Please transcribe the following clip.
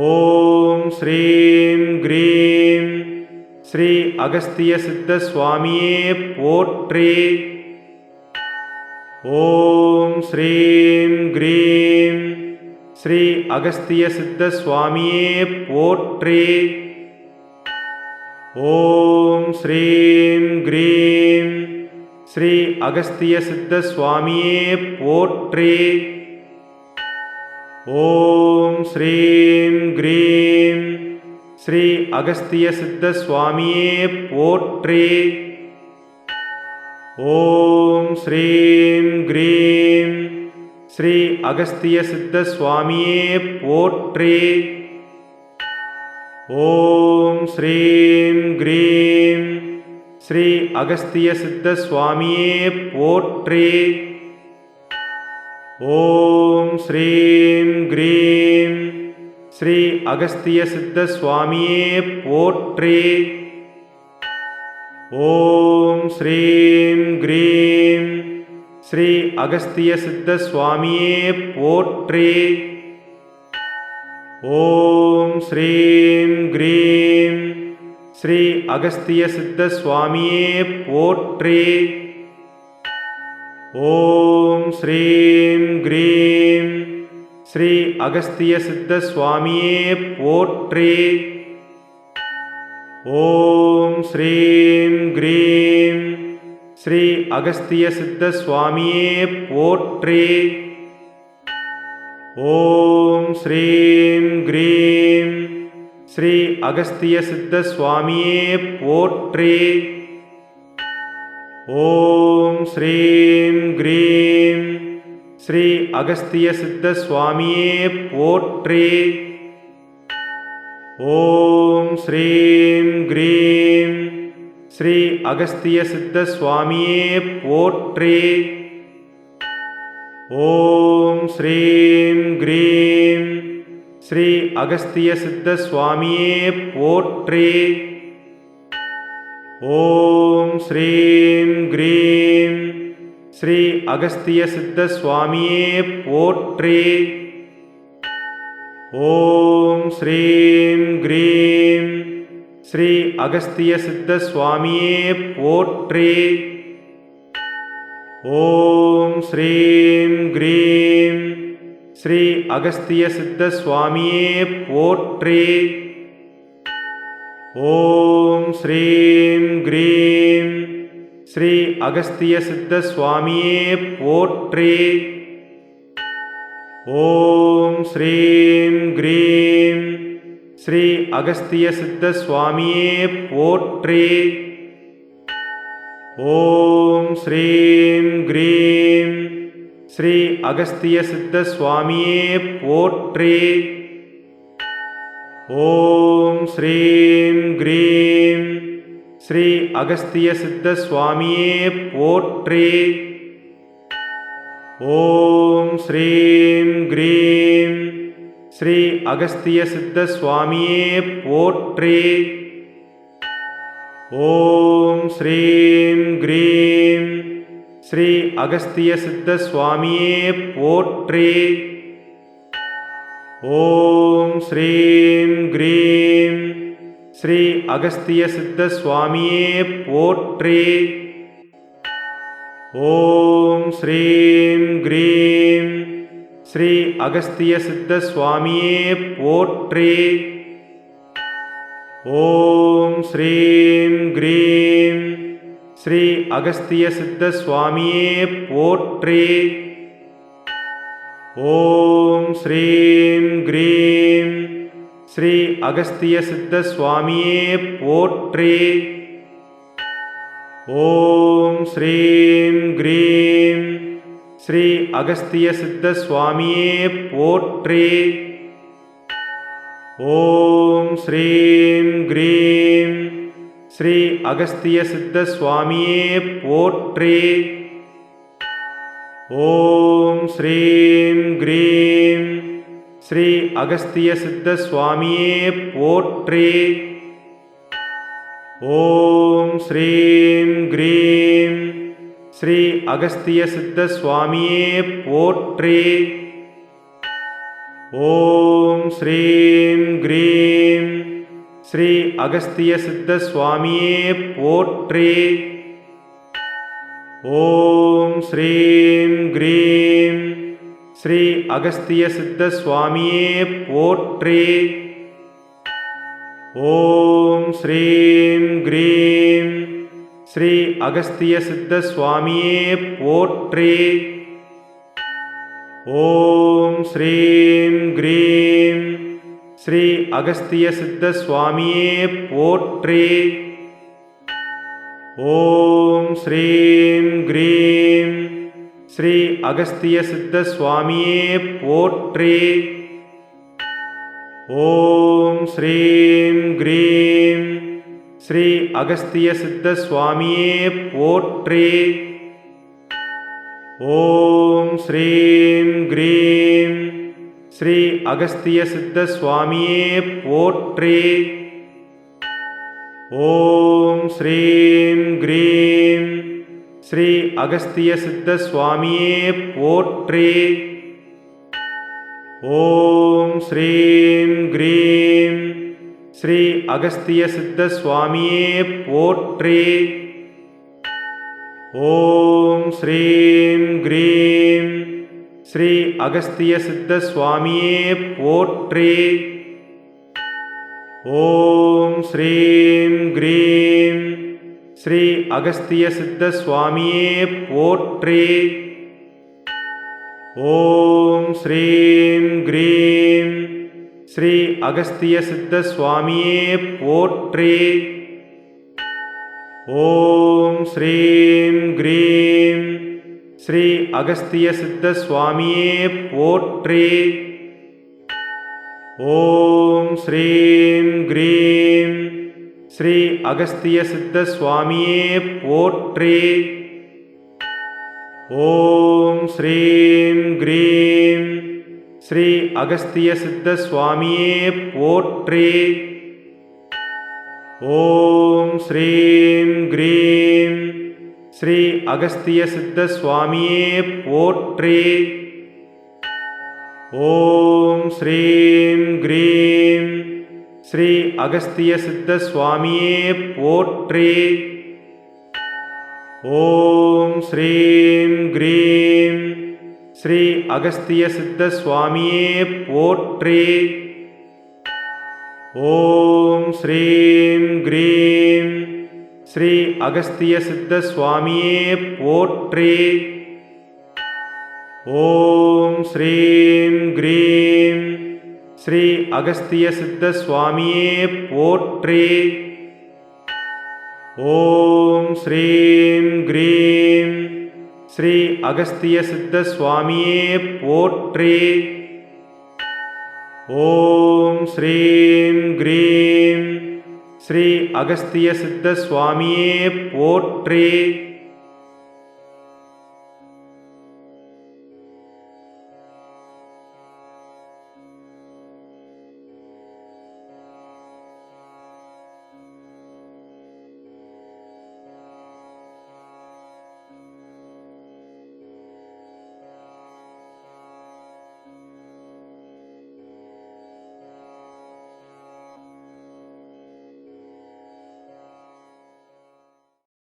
ஓம் ஸ்ரீம் க்ரீம் ஸ்ரீ அகஸ்திய சித்த சுவாமியே போற்றி. ஓம் ஸ்ரீம் க்ரீம் ஸ்ரீ அகஸ்திய சித்த சுவாமியே போற்றி. ஓம் ஸ்ரீம் க்ரீம் ஸ்ரீ அகஸ்திய சித்த சுவாமியே போற்றி. ஓம் ஸ்ரீம் க்ரீம் ஸ்ரீ அகஸ்திய சித்த சுவாமியே போற்றி. ஓம் ஸ்ரீம் க்ரீம் ஸ்ரீ அகஸ்திய சித்த சுவாமியே போற்றி. ஓம் ஸ்ரீம் க்ரீம் ஸ்ரீ அகஸ்திய சித்த சுவாமியே போற்றி. ஓம் ஸ்ரீம் க்ரீம் ஸ்ரீ அகஸ்திய சித்த சுவாமியே போற்றி. ஓம் ஸ்ரீம் க்ரீம் ஸ்ரீ அகஸ்திய சித்த சுவாமியே போற்றி. ஓம் ஸ்ரீம் க்ரீம் ஸ்ரீ அகஸ்திய சித்த சுவாமியே போற்றி. ஓம் ஸ்ரீம் க்ரீம் ஸ்ரீ அகஸ்திய சித்த சுவாமியே போற்றி. ஓம் ஸ்ரீம் க்ரீம் ஸ்ரீ அகஸ்திய சித்த சுவாமியே போற்றி. ஓம் ஸ்ரீம் க்ரீம் ஸ்ரீ அகஸ்திய சித்த சுவாமியே போற்றி. ஓம் ஸ்ரீம் க்ரீம் ஸ்ரீ அகஸ்திய சித்த சுவாமியே போற்றி. ஓம் ஸ்ரீம் க்ரீம் ஸ்ரீ அகஸ்திய சித்த சுவாமியே போற்றி. ஓம் ஸ்ரீம் க்ரீம் ஸ்ரீ அகஸ்திய சித்த சுவாமியே போற்றி. ஓம் ஸ்ரீம் க்ரீம் ஸ்ரீ அகஸ்திய சித்த சுவாமியே போற்றி. ஓம் ஸ்ரீம் க்ரீம் ஸ்ரீ அகஸ்திய சித்த சுவாமியே போற்றி. ஓம் ஸ்ரீம் க்ரீம் ஸ்ரீ அகஸ்திய சித்த சுவாமியே போற்றி. ஓம் ஸ்ரீம் க்ரீம் ஸ்ரீ அகஸ்திய சித்த சுவாமியே போற்றி. ஓம் ஸ்ரீம் க்ரீம் ஸ்ரீ அகஸ்திய சித்த சுவாமியே போற்றி. ஓம் ஸ்ரீம் க்ரீம் ஸ்ரீ அகஸ்திய சித்த சுவாமியே போற்றி. ஓம் ஸ்ரீம் க்ரீம் ஸ்ரீ அகஸ்திய சித்த சுவாமியே போற்றி. ஓம் ஸ்ரீம் க்ரீம் ஸ்ரீ அகஸ்திய சித்த சுவாமியே போற்றி. ஓம் ஸ்ரீம் க்ரீம் ஸ்ரீ அகஸ்திய சித்த சுவாமியே போற்றி. ஓம் ஸ்ரீம் க்ரீம் ஸ்ரீ அகஸ்திய சித்த சுவாமியே போற்றி. ஓம் ஸ்ரீம் க்ரீம் ஸ்ரீ அகஸ்திய சித்த சுவாமியே போற்றி. ஓம் ஸ்ரீம் க்ரீம் ஸ்ரீ அகஸ்திய சித்த சுவாமியே போற்றி. ஓம் ஸ்ரீம் க்ரீம் ஸ்ரீ அகஸ்திய சித்த சுவாமியே போற்றி. ஓம் ஸ்ரீம் க்ரீம் ஸ்ரீ அகஸ்திய சித்த சுவாமியே போற்றி. ஓம் ஸ்ரீம் க்ரீம் ஸ்ரீ அகஸ்திய சித்த சுவாமியே போற்றி. ஓம் ஸ்ரீம் க்ரீம் ஸ்ரீ அகஸ்திய சித்த சுவாமியே போற்றி. ஓம் ஸ்ரீம் க்ரீம் ஸ்ரீ அகஸ்திய சித்த சுவாமியே போற்றி. ஓம் ஸ்ரீம் க்ரீம் ஸ்ரீ அகஸ்திய சித்த சுவாமியே போற்றி. ஓம் ஸ்ரீம் க்ரீம் ஸ்ரீ அகஸ்திய சித்த சுவாமியே போற்றி. ஓம் ஸ்ரீம் க்ரீம் ஸ்ரீ அகஸ்திய சித்த சுவாமியே போற்றி. ஓம் ஸ்ரீம் க்ரீம் ஸ்ரீ அகஸ்திய சித்த சுவாமியே போற்றி. ஓம் ஸ்ரீம் க்ரீம் ஸ்ரீ அகஸ்திய சித்த சுவாமியே போற்றி. ஓம் ஸ்ரீம் க்ரீம் ஸ்ரீ அகஸ்திய சித்த சுவாமியே போற்றி. ஓம் ஸ்ரீம் க்ரீம் ஸ்ரீ அகஸ்திய சித்த சுவாமியே போற்றி. ஓம் ஸ்ரீம் க்ரீம் ஸ்ரீ அகஸ்திய சித்த சுவாமியே போற்றி. ஓம் ஸ்ரீம் க்ரீம் ஸ்ரீ அகஸ்திய சித்த சுவாமியே போற்றி. ஓம் ஸ்ரீம் க்ரீம் ஸ்ரீ அகஸ்திய சித்த சுவாமியே போற்றி. ஓம் ஸ்ரீம் க்ரீம் ஸ்ரீ அகஸ்திய சித்த சுவாமியே போற்றி. ஓம் ஸ்ரீம் க்ரீம் ஸ்ரீ அகஸ்திய சித்த சுவாமியே போற்றி. ஓம் ஸ்ரீம் க்ரீம் ஸ்ரீ அகஸ்திய சித்த சுவாமியே போற்றி. ஓம் ஸ்ரீம் க்ரீம் ஸ்ரீ அகஸ்திய சித்த சுவாமியே போற்றி. ஓம் ஸ்ரீம் க்ரீம் ஸ்ரீ அகஸ்திய சித்த சுவாமியே போற்றி. ஓம் ஸ்ரீம் க்ரீம் ஸ்ரீ அகஸ்திய சித்த சுவாமியே போற்றி. ஓம் ஸ்ரீம் க்ரீம் ஸ்ரீ அகஸ்திய சித்த சுவாமியே போற்றி. ஓம் ஸ்ரீம் க்ரீம் ஸ்ரீ அகஸ்திய சித்த சுவாமியே போற்றி. ஓம் ஸ்ரீம் க்ரீம் ஸ்ரீ அகஸ்திய சித்த சுவாமியே போற்றி. ஓம் ஸ்ரீம் க்ரீம் ஸ்ரீ அகஸ்திய சித்த சுவாமியே போற்றி. ஓம் ஸ்ரீம் க்ரீம் ஸ்ரீ அகஸ்திய சித்த சுவாமியே போற்றி. ஓம் ஸ்ரீம் க்ரீம் ஸ்ரீ அகஸ்திய சித்த சுவாமியே போற்றி.